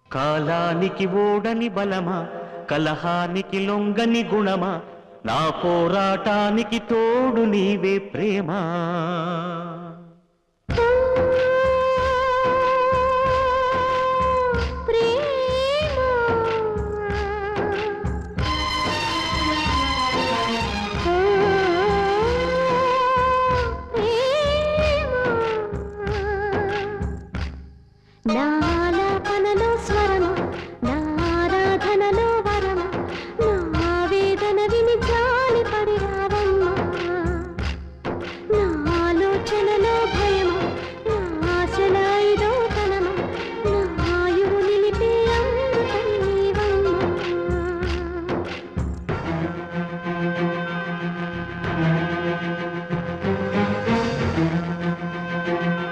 కాలానికి ఓడని బలమా, కలహానికి లొంగని గుణమా, నా పోరాటానికి తోడు నీవే ప్రేమా. నా